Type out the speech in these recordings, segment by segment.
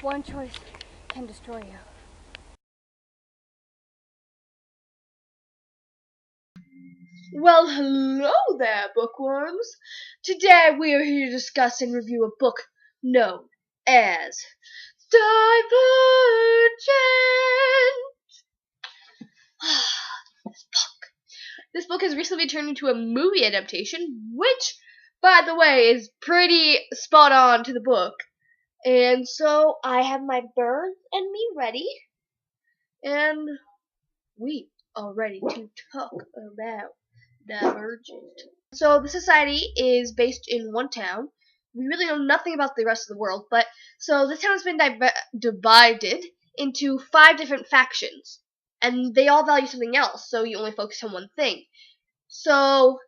One choice can destroy you. Well, hello there, bookworms. Today we are here to discuss and review a book known as Divergent. This book has recently turned into a movie adaptation, which, by the way, is pretty spot on to the book. And so I have my bird and me ready, and we are ready to talk about Divergent. So the society is based in one town. We really know nothing about the rest of the world, but so this town has been divided into 5 different factions, and they all value something else, so you only focus on one thing. So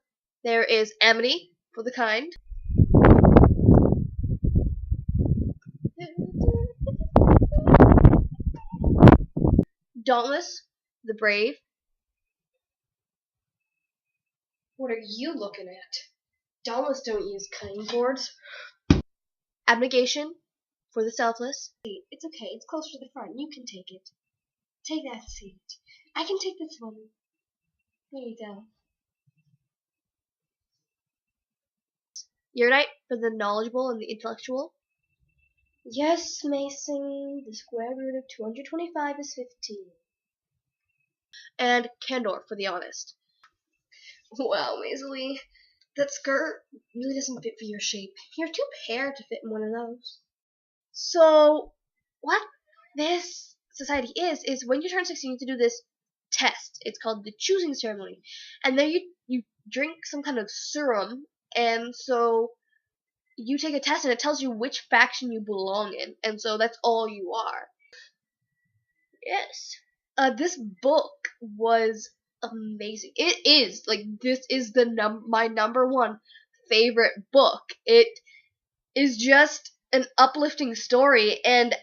there is amity for the kind. Dauntless, the brave. What are you looking at? Dauntless don't use cutting boards. Abnegation, for the selfless. It's okay, it's closer to the front. You can take it. Take that seat. I can take this one. There you go. Erudite, for the knowledgeable and the intellectual. Yes, Mason, the square root of 225 is 15. And Candor, for the honest. Wow, Maisie, that skirt really doesn't fit for your shape. You're too paired to fit in one of those. So, what this society is when you turn 16, you have to do this test. It's called the choosing ceremony. And then you drink some kind of serum, and so you take a test, and it tells you which faction you belong in. And so that's all you are. Yes. This book was amazing. It is, this is my number one favorite book. It is just an uplifting story, and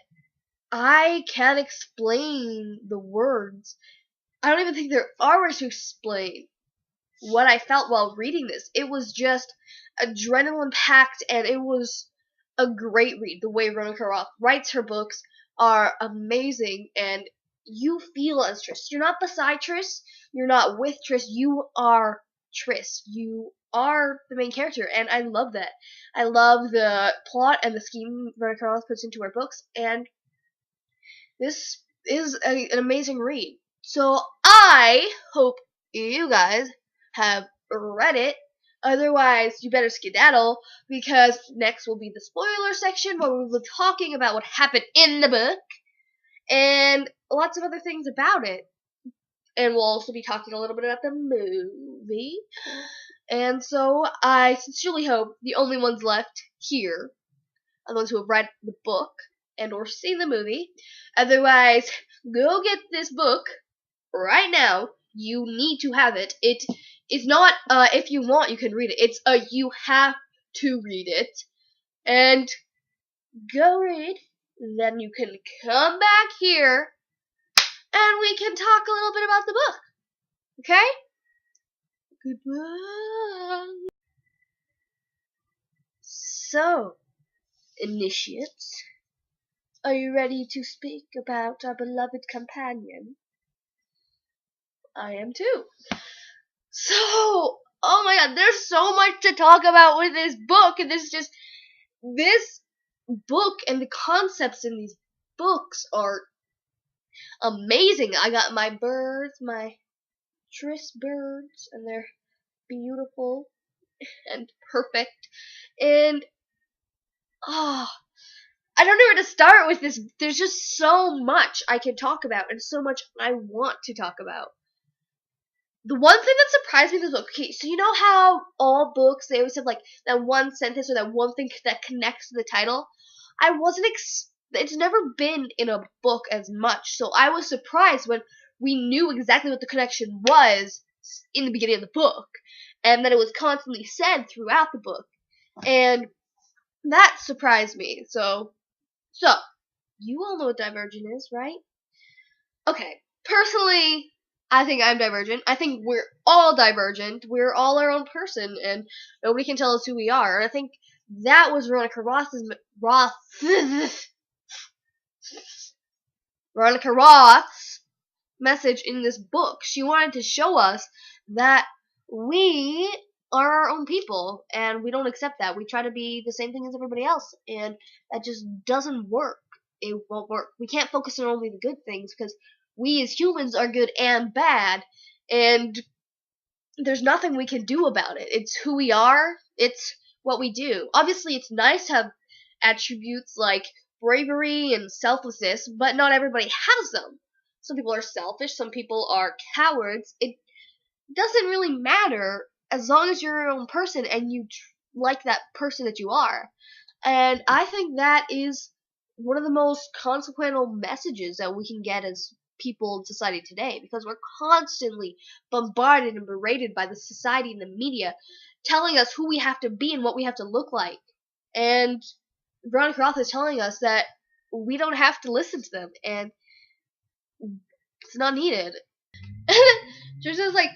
I can't explain the words. I don't even think there are words to explain what I felt while reading this. It was just adrenaline packed, and it was a great read. The way Veronica Roth writes her books are amazing, and you feel as Triss. You're not beside Triss, you're not with Triss, you are Triss. You are the main character, and I love that. I love the plot and the scheme Veronica Roth puts into her books, and this is an amazing read. So I hope you guys have read it. Otherwise, you better skedaddle, because next will be the spoiler section where we'll be talking about what happened in the book and lots of other things about it. And we'll also be talking a little bit about the movie. And so I sincerely hope the only ones left here are those who have read the book and or seen the movie. Otherwise, go get this book right now. You need to have it. It is not if you want you can read it. It's you have to read it. And go read. Then you can come back here and we can talk a little bit about the book. Okay? Goodbye. So, initiates, are you ready to speak about our beloved companion? I am too. So, oh my god, there's so much to talk about with this book, and this book and the concepts in these books are amazing. I got my birds, my Triss birds, and they're beautiful and perfect. And I don't know where to start with this. There's just so much I can talk about, and so much I want to talk about. The one thing that surprised me in this book, okay, so you know how all books, they always have like that one sentence or that one thing that connects to the title? I wasn't it's never been in a book as much, so I was surprised when we knew exactly what the connection was in the beginning of the book, and that it was constantly said throughout the book, and that surprised me. So you all know what Divergent is, right? Okay, personally, I think I'm Divergent. I think we're all Divergent. We're all our own person, and nobody can tell us who we are. And I think that was Veronica Roth's Veronica Roth's message in this book. She wanted to show us that we are our own people and we don't accept that. We try to be the same thing as everybody else, and that just doesn't work. It won't work. We can't focus on only the good things because we as humans are good and bad, and there's nothing we can do about it. It's who we are. It's what we do. Obviously, it's nice to have attributes like bravery and selflessness, but not everybody has them. Some people are selfish, some people are cowards. It doesn't really matter as long as you're your own person and you like that person that you are. And I think that is one of the most consequential messages that we can get as people in society today, because we're constantly bombarded and berated by the society and the media telling us who we have to be and what we have to look like. And Veronica Roth is telling us that we don't have to listen to them, and it's not needed. Just as like,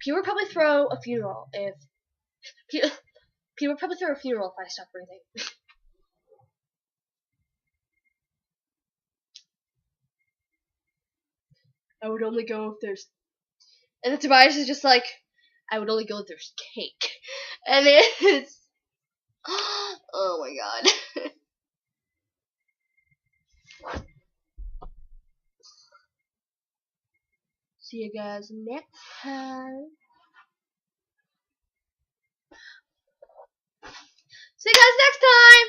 people would probably throw a funeral if people would probably throw a funeral if I stopped breathing. I would only go if there's, and then Tobias is just like, I would only go if there's cake, and it's, oh my god. See you guys next time. See you guys next time!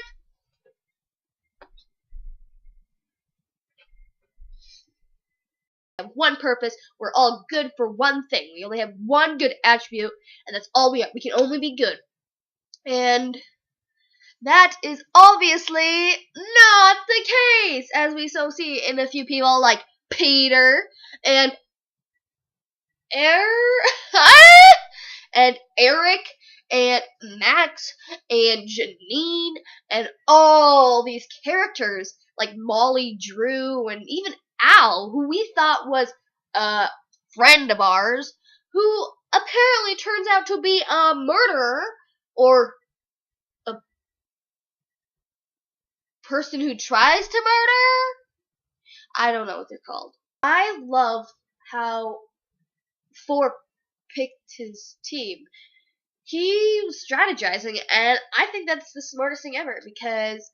Have one purpose. We're all good for one thing. We only have one good attribute, and that's all we have. We can only be good. And that is obviously not the case, as we so see in a few people like Peter and and Eric and Max and Janine and all these characters like Molly, Drew, and even Al, who we thought was a friend of ours, who apparently turns out to be a murderer or a person who tries to murder. I don't know what they're called. I love how Thor picked his team. He was strategizing, and I think that's the smartest thing ever, because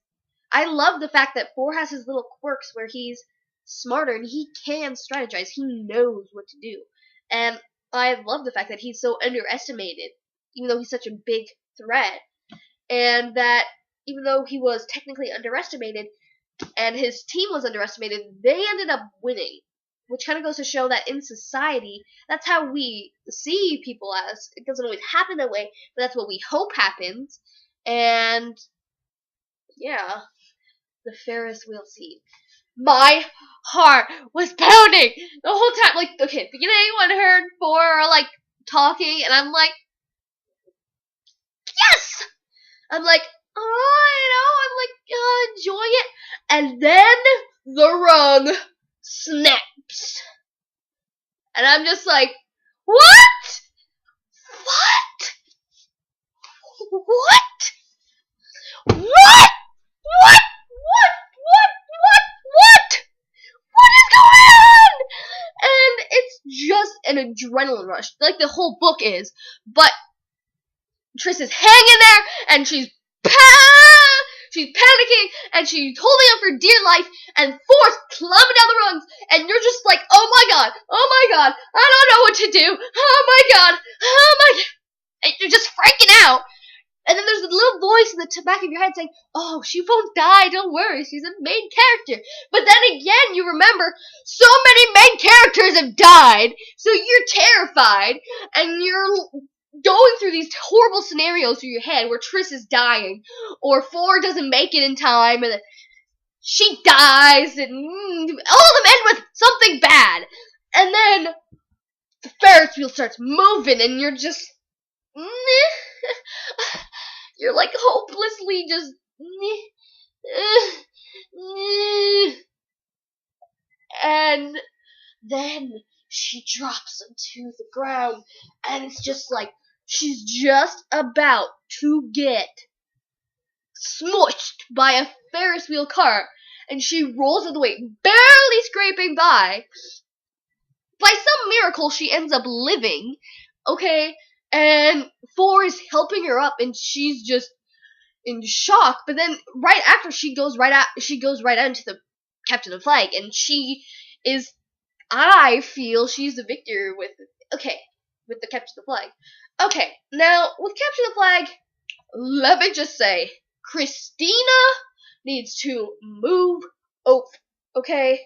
I love the fact that Thor has his little quirks where he's smarter and he can strategize. He knows what to do. And I love the fact that he's so underestimated, even though he's such a big threat. And that even though he was technically underestimated and his team was underestimated, they ended up winning. Which kind of goes to show that in society, that's how we see people as. It doesn't always happen that way, but that's what we hope happens. And yeah, the Ferris wheel scene. My heart was pounding the whole time. Like, okay, beginning when I heard Thor like talking, and I'm like, yes! I'm like, oh, enjoy it. And then the rug snaps. And I'm just like, what? What? What? What? What? What is going on? And it's just an adrenaline rush, like the whole book is. But Triss is hanging there, and she's panicking, and she's holding on for dear life, and Thor's climbing down the rungs, and you're just like, oh my god, I don't know what to do, oh my god, and you're just freaking out. And then there's a little voice in the back of your head saying, oh, she won't die, don't worry, she's a main character. But then again, you remember, so many main characters have died, so you're terrified, and you're going through these horrible scenarios through your head where Triss is dying, or Thor doesn't make it in time, and she dies, and all of them end with something bad. And then the Ferris wheel starts moving, and you're just... you're like hopelessly just... And then she drops into the ground, and it's just like she's just about to get smushed by a Ferris wheel car. and she rolls out of the way, barely scraping by. By some miracle, she ends up living, okay? And 4 is helping her up, and she's just in shock. But then, right after, she goes right out into the capture the flag, and she is. I feel she's the victor with the capture the flag. Okay, now with capture the flag, let me just say, Christina needs to move over. Okay,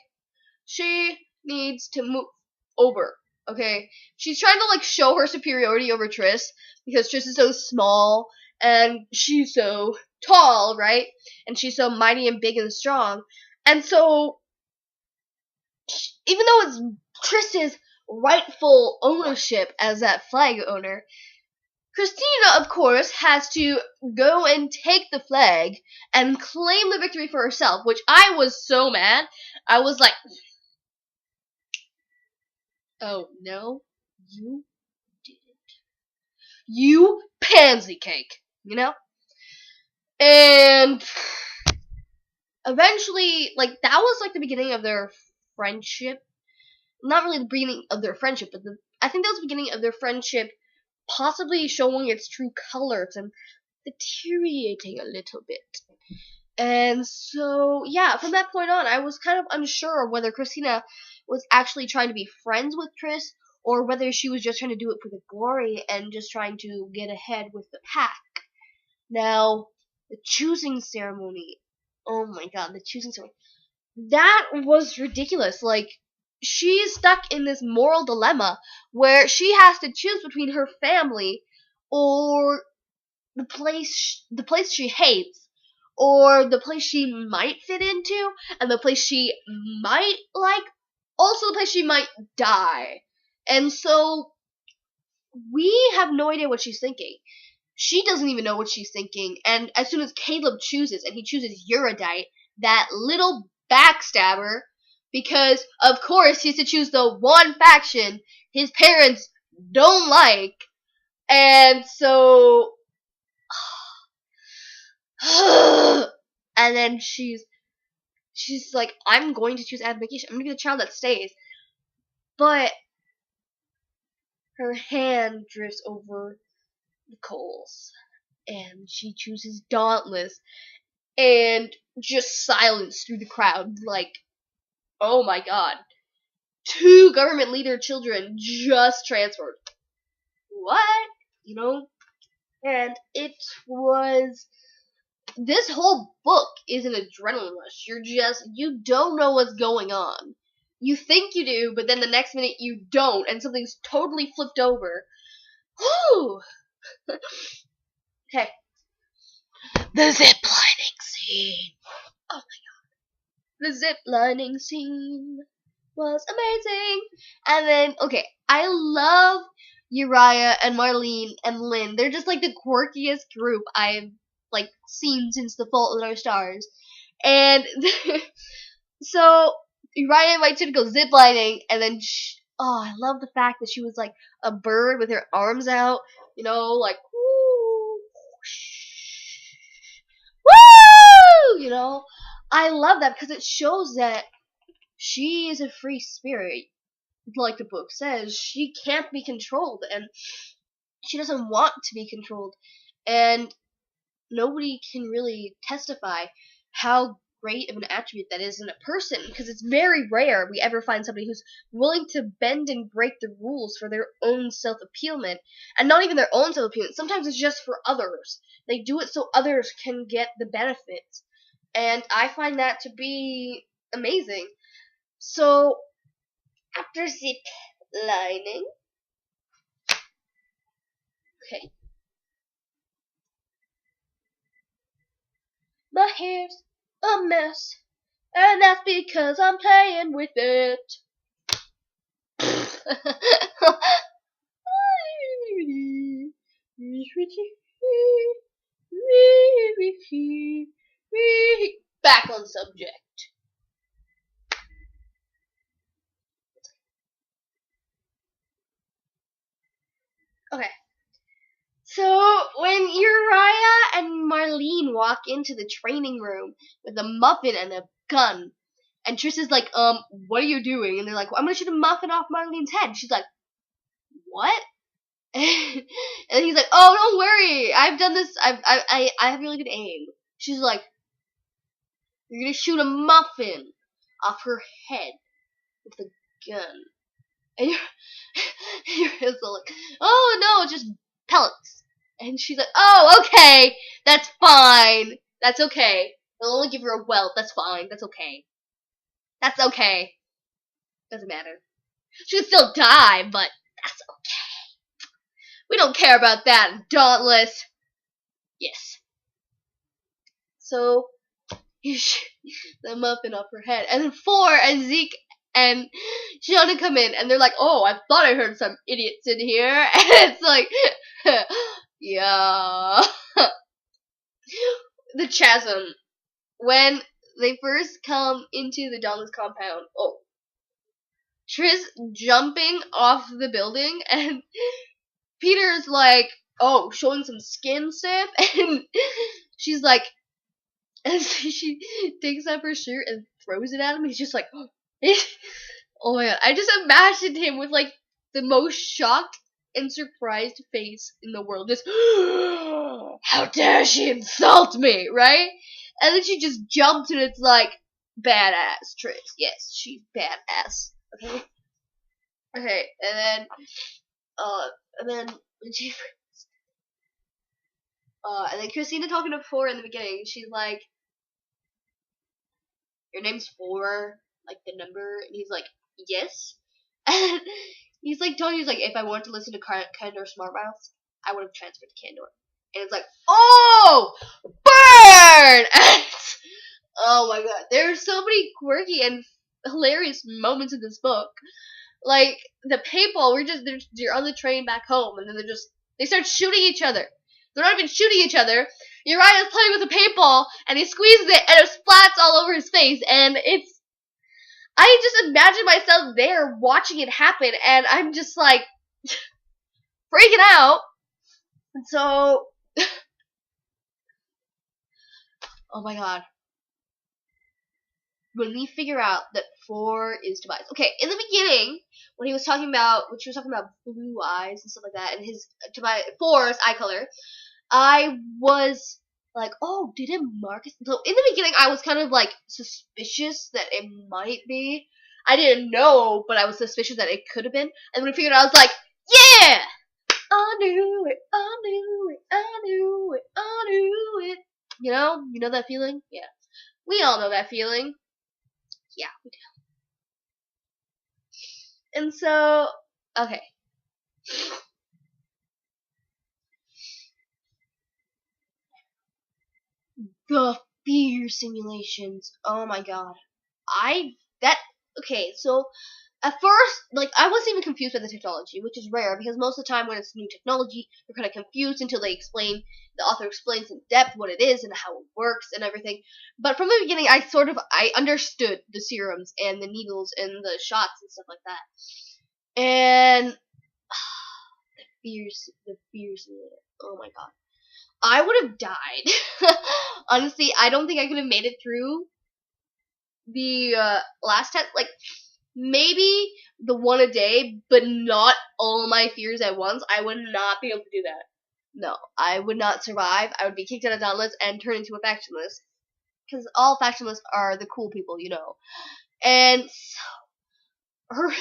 she needs to move over. Okay, she's trying to show her superiority over Triss because Triss is so small and she's so tall, right? And she's so mighty and big and strong. And so, even though it's Triss's rightful ownership as that flag owner, Christina, of course, has to go and take the flag and claim the victory for herself, which I was so mad. I was like, oh no, you didn't. You pansy cake, you know? And eventually, that was the beginning of their friendship. Not really the beginning of their friendship, but I think that was the beginning of their friendship possibly showing its true colors and deteriorating a little bit. And so, yeah, from that point on, I was kind of unsure of whether Christina was actually trying to be friends with Triss, or whether she was just trying to do it for the glory and just trying to get ahead with the pack. Now, the choosing ceremony. Oh my god, the choosing ceremony. That was ridiculous. She's stuck in this moral dilemma where she has to choose between her family or the place she hates, or the place she might fit into, and the place she might like, also the place she might die. And so we have no idea what she's thinking. She doesn't even know what she's thinking, and as soon as Caleb chooses, and he chooses Eurydice, that little backstabber, because of course he has to choose the one faction his parents don't like, and so and then she's like, I'm going to choose abnegation. I'm going to be the child that stays. But her hand drifts over the coals, and she chooses Dauntless, and just silence through the crowd. Oh my god. 2 government leader children just transferred. What? And it was. This whole book is an adrenaline rush. You don't know what's going on. You think you do, but then the next minute you don't, and something's totally flipped over. Whew! Okay. The ziplining scene. Oh my god. The ziplining scene was amazing. And then, okay, I love Uriah and Marlene and Lynn. They're just the quirkiest group I've seen since The Fault in Our Stars. And so Uriah invites her to go ziplining, and then I love the fact that she was a bird with her arms out, woo, woo, I love that because it shows that she is a free spirit. Like the book says, she can't be controlled, and she doesn't want to be controlled, and nobody can really testify how great of an attribute that is in a person, because it's very rare we ever find somebody who's willing to bend and break the rules for their own self-appealment, and not even their own self-appealment. Sometimes it's just for others. They do it so others can get the benefits, and I find that to be amazing. So, after zip lining, okay, my hair's a mess, and that's because I'm playing with it. Back on subject. Okay. So when Uriah and Marlene walk into the training room with a muffin and a gun, and Triss is like, what are you doing? And they're like, well, I'm gonna shoot a muffin off Marlene's head. She's like, what? And he's like, oh, don't worry, I've done this. I have really good aim. She's like, you're gonna shoot a muffin off her head with a gun. And you're so like, oh no, it's just pellets. And she's like, oh, okay, that's fine. That's okay. They'll only give her a welt. That's fine. That's okay. That's okay. Doesn't matter. She can still die, but that's okay. We don't care about that, Dauntless. Yes. So, you shoot the muffin off her head. And then Four and Zeke and Shiona come in, and they're like, oh, I thought I heard some idiots in here. And it's like, yeah. The chasm. When they first come into the Dauntless compound, oh, Triss jumping off the building, and Peter's like, oh, showing some skin stuff, and she's like, and she takes off her shirt and throws it at him, and he's just like, oh my god, I just imagined him with like the most shocked and surprised face in the world, just, how dare she insult me, right? And then she just jumps, and it's like, badass Triss, yes, she's badass, okay? Okay, and then when she, and then Christina talking to Four in the beginning, she's like, your name's Four, like the number, and he's like, yes. And he's like, he's like, if I wanted to listen to Candor Smartmouth, I would have transferred to Candor. And it's like, oh, burn! Oh my god, there are so many quirky and hilarious moments in this book. Like, the paintball, they're on the train back home, and then they start shooting each other. They're not even shooting each other. Uriah's playing with a paintball, and he squeezes it, and it splats all over his face, and I just imagine myself there watching it happen, and I'm just like, freaking out. And so, oh my god. When we figure out that Four is Tobias. Okay, in the beginning, when she was talking about blue eyes and stuff like that, and his Four's eye color, I was like, oh, did it Marcus? So in the beginning, I was kind of like suspicious that it might be. I didn't know, but I was suspicious that it could have been. And when I figured out, I was like, yeah! I knew it, I knew it, I knew it, I knew it. You know that feeling? Yeah. We all know that feeling. Yeah, we do. And so, okay. The fear simulations. Oh my god. Okay, so at first, like, I wasn't even confused by the technology, which is rare, because most of the time when it's new technology, you're kind of confused until the author explains in depth what it is and how it works and everything. But from the beginning, I understood the serums and the needles and the shots and stuff like that. And the fear simulator. Oh my god. I would have died. Honestly, I don't think I could have made it through the last test. Like, maybe the one a day, but not all my fears at once. I would not be able to do that. No, I would not survive. I would be kicked out of Dauntless and turned into a factionless. Because all factionless are the cool people, you know. And so,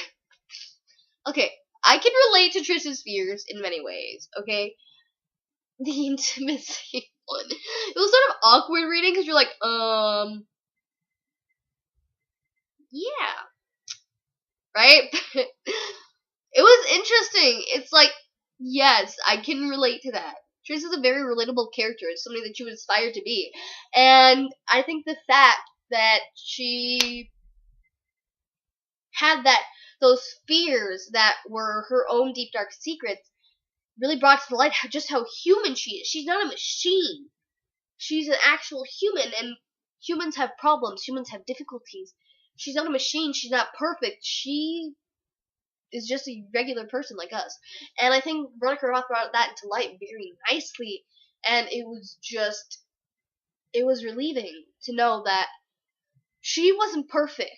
okay, I can relate to Trish's fears in many ways, okay? The intimacy one. It was sort of awkward reading because you're like, yeah. Right? It was interesting. It's like, yes, I can relate to that. Triss is a very relatable character. It's something that you would aspire to be. And I think the fact that she had those fears that were her own deep dark secrets really brought to light just how human she is. She's not a machine. She's an actual human, and humans have problems. Humans have difficulties. She's not a machine. She's not perfect. She is just a regular person like us. And I think Veronica Roth brought that into light very nicely, and it was relieving to know that she wasn't perfect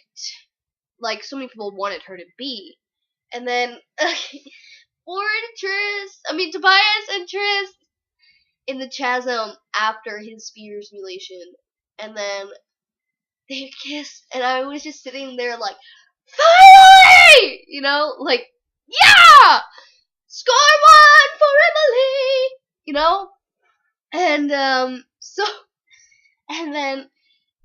like so many people wanted her to be. And then Tobias and Tris in the chasm after his spear simulation, and then they kissed, and I was just sitting there like, finally, like, yeah, score one for Emily, and and then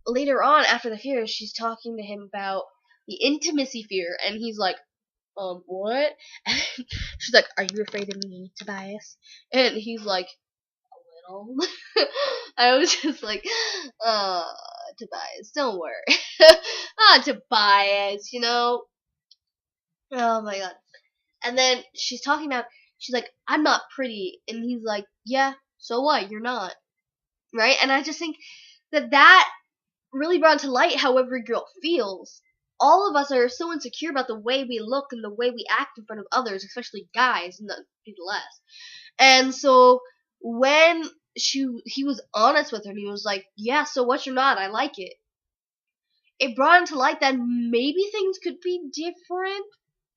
later on after the fear, she's talking to him about the intimacy fear, and he's like, what? And she's like, are you afraid of me, Tobias? And he's like, a little. I was just like, Tobias, don't worry. Tobias, Oh my god. And then she's like, I'm not pretty. And he's like, yeah, so what? You're not. Right? And I just think that really brought to light how every girl feels. All of us are so insecure about the way we look and the way we act in front of others, especially guys, not people less. And so when he was honest with her and he was like, yeah, so what, you're not, I like it. It brought into light that maybe things could be different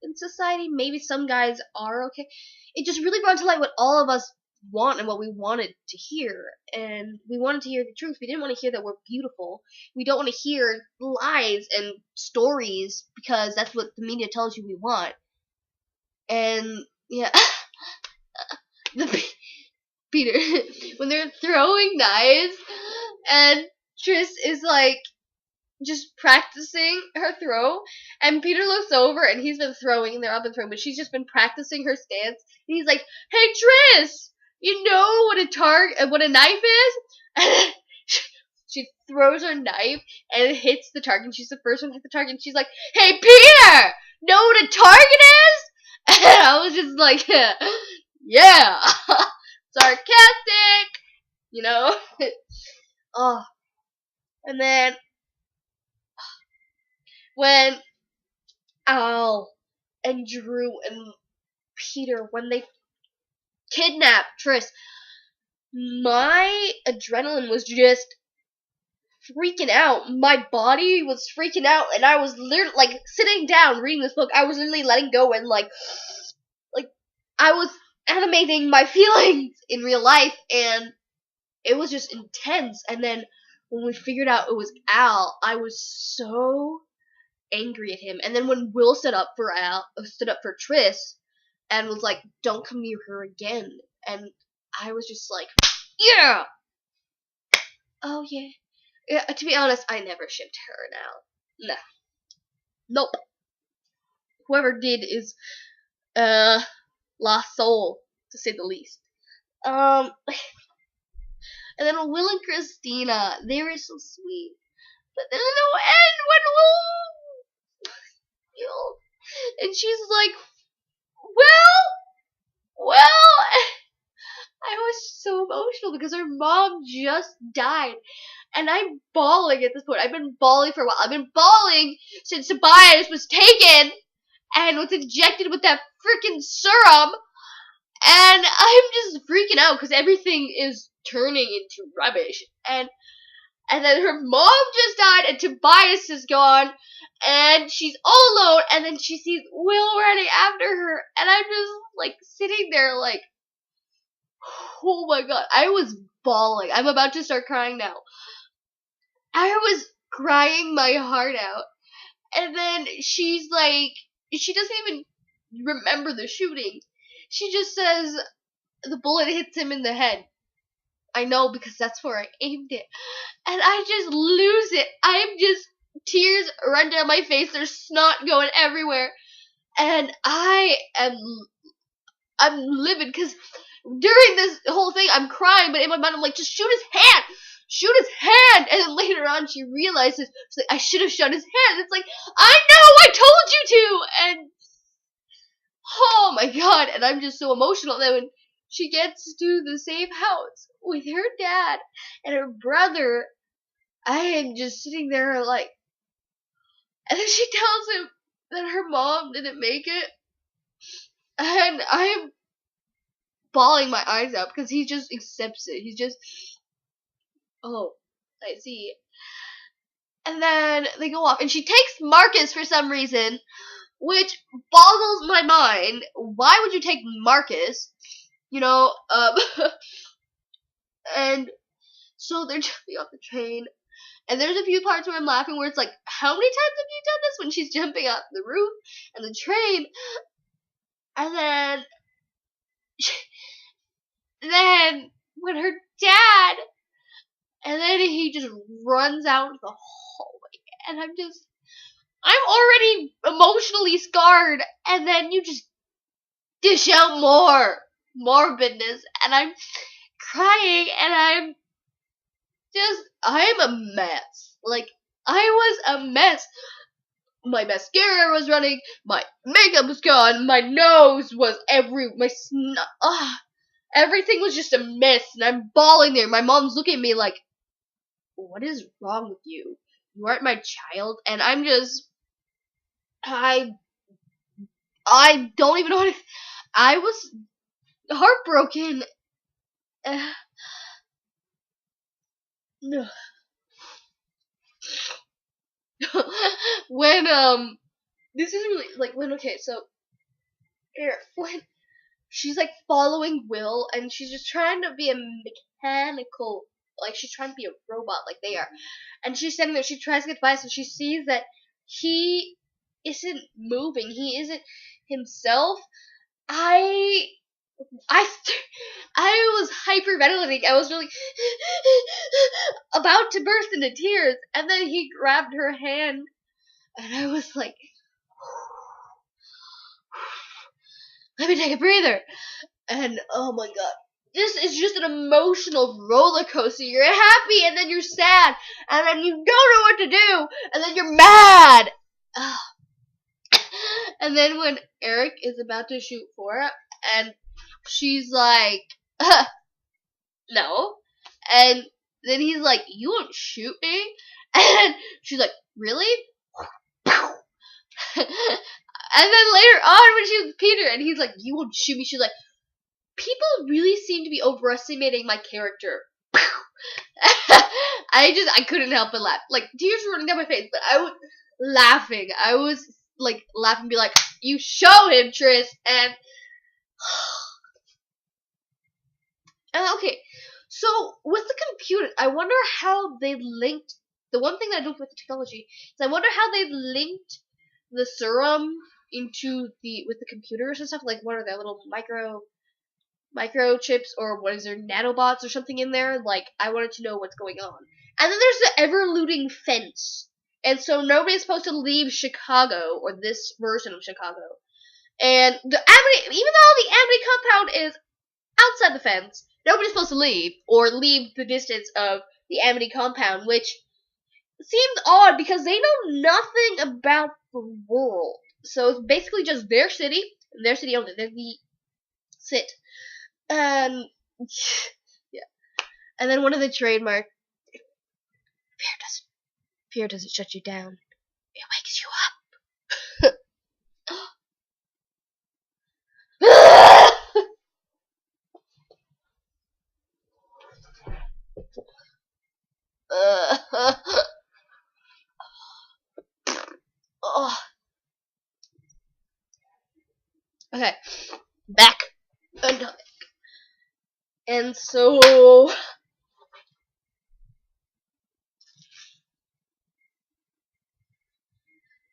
in society. Maybe some guys are okay. It just really brought to light what all of us want and what we wanted to hear. And we wanted to hear the truth. We didn't want to hear that we're beautiful. We don't want to hear lies and stories because that's what the media tells you we want. And yeah, Peter, when they're throwing knives and Tris is like just practicing her throw, and Peter looks over and he's been throwing and they're up and throwing, but she's just been practicing her stance. And he's like, "Hey Tris, you know what a knife is?" And she throws her knife and it hits the target. She's the first one to hit the target. And she's like, "Hey Peter, know what a target is?" And I was just like, "Yeah, sarcastic," Oh, and then when Al and Drew and Peter, when they kidnapped Tris, my adrenaline was just freaking out. My body was freaking out, and I was literally like sitting down reading this book. I was literally letting go and like I was animating my feelings in real life, and it was just intense. And then when we figured out it was Al, I was so angry at him. And then when Will stood up for Tris, and was like, "Don't come near her again," and I was just like, "Yeah, oh yeah." Yeah, to be honest, I never shipped her now. Nah, nope. Whoever did is lost soul, to say the least. And then Will and Christina, they were so sweet. But there's no end when Will, and she's like, well, I was so emotional because her mom just died. And I'm bawling at this point. I've been bawling for a while. I've been bawling since Tobias was taken and was injected with that freaking serum. And I'm just freaking out because everything is turning into rubbish. And then her mom just died and Tobias is gone. And she's all alone. And then she sees Will running after her. And I'm just like sitting there like, oh my god. I was bawling. I'm about to start crying now. I was crying my heart out. And then she's like, she doesn't even remember the shooting. She just says the bullet hits him in the head. I know because that's where I aimed it. And I just lose it. Tears run down my face. There's snot going everywhere. And I'm livid because during this whole thing I'm crying, but in my mind I'm like, just shoot his hand! Shoot his hand! And then later on she realizes, she's like, I should have shot his hand. It's like, I know, I told you to! And oh my god, and I'm just so emotional. Then when she gets to the safe house with her dad and her brother, I am just sitting there like, and then she tells him that her mom didn't make it. And I am bawling my eyes out because he just accepts it. He's just, oh, I see. And then they go off, and she takes Marcus for some reason, which boggles my mind. Why would you take Marcus? You know, and so they're jumping off the train. And there's a few parts where I'm laughing where it's like, how many times have you done this? When she's jumping off the roof and the train. And then when her dad, and then he just runs out the hallway. And I'm already emotionally scarred. And then you just dish out more morbidness. And I'm crying and I'm a mess. Like, I was a mess. My mascara was running, my makeup was gone, my nose was everything was just a mess, and I'm bawling there. My mom's looking at me like, what is wrong with you? You aren't my child, and I don't even know how to, I was heartbroken. When, this is really, like, okay, so, when she's like following Will, and she's just trying to be a mechanical, like she's trying to be a robot like they are. And she's standing there, she tries to get advice, and she sees that he isn't moving, he isn't himself. I was hyperventilating. I was really about to burst into tears, and then he grabbed her hand, and I was like, let me take a breather. And oh my god, this is just an emotional roller coaster. You're happy, and then you're sad, and then you don't know what to do, and then you're mad. And then when Eric is about to shoot Flora, and she's like, no, and then he's like, you won't shoot me, and she's like, really? And then later on, when she was Peter, and he's like, you won't shoot me, she's like, people really seem to be overestimating my character. I couldn't help but laugh. Like, tears were running down my face, but I was laughing. I was, like, laughing, be like, you show him, Tris, and okay. So, with the computer, I wonder how they linked, the one thing that I don't with the technology, is I wonder how they linked the serum into with the computers and stuff. Like, what are their little microchips, or what is there, nanobots or something in there? Like, I wanted to know what's going on. And then there's the ever-looting fence. And so nobody's supposed to leave Chicago, or this version of Chicago. And even though the Amity compound is outside the fence, nobody's supposed to leave, or leave the distance of the Amity compound, which seems odd because they know nothing about the world. So it's basically just their city only. They're the sit. And yeah. And then one of the trademark, fear doesn't shut you down. It wakes you up. Oh. Okay, back. And so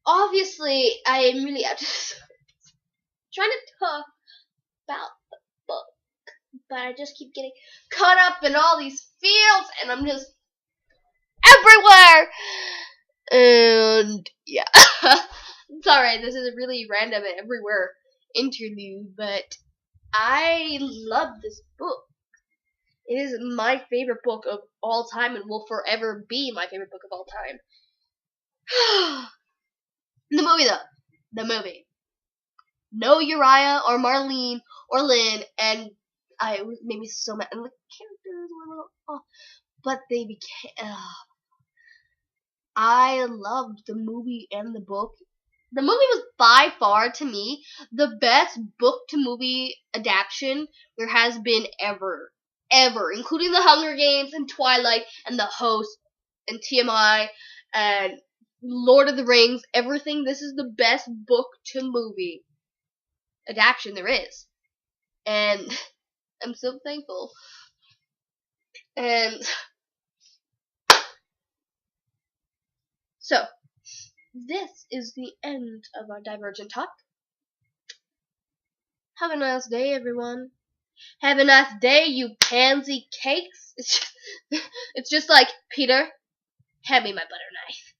obviously I am really out trying to talk about the book, but I just keep getting caught up in all these fields, and I'm just everywhere. And yeah, sorry, this is a really random and everywhere interlude, but I love this book. It is my favorite book of all time, and will forever be my favorite book of all time. The movie, though. The movie. No Uriah or Marlene or Lynn, and it made me so mad. And the characters were a little off, but they became. I loved the movie and the book. The movie was by far, to me, the best book to movie adaptation there has been ever. Ever. Including The Hunger Games and Twilight and The Host and TMI and Lord of the Rings. Everything. This is the best book to movie adaptation there is. And I'm so thankful. And so, this is the end of our Divergent talk. Have a nice day, everyone. Have a nice day, you pansy cakes. It's just like, Peter, hand me my butter knife.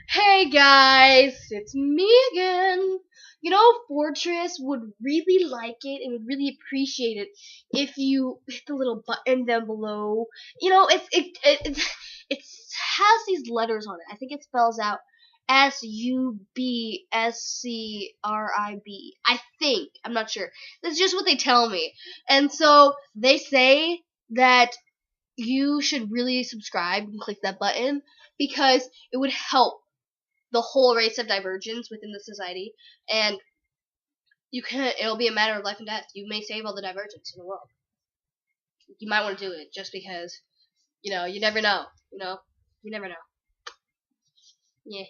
Hey guys, it's me again. You know, Fortress would really like it and would really appreciate it if you hit the little button down below. You know, it has these letters on it. I think it spells out SUBSCRIB. I think. I'm not sure. That's just what they tell me. And so they say that you should really subscribe and click that button because it would help the whole race of Divergents within the society, and it'll be a matter of life and death. You may save all the Divergents in the world. You might want to do it just because, you never know. You never know. Yeah.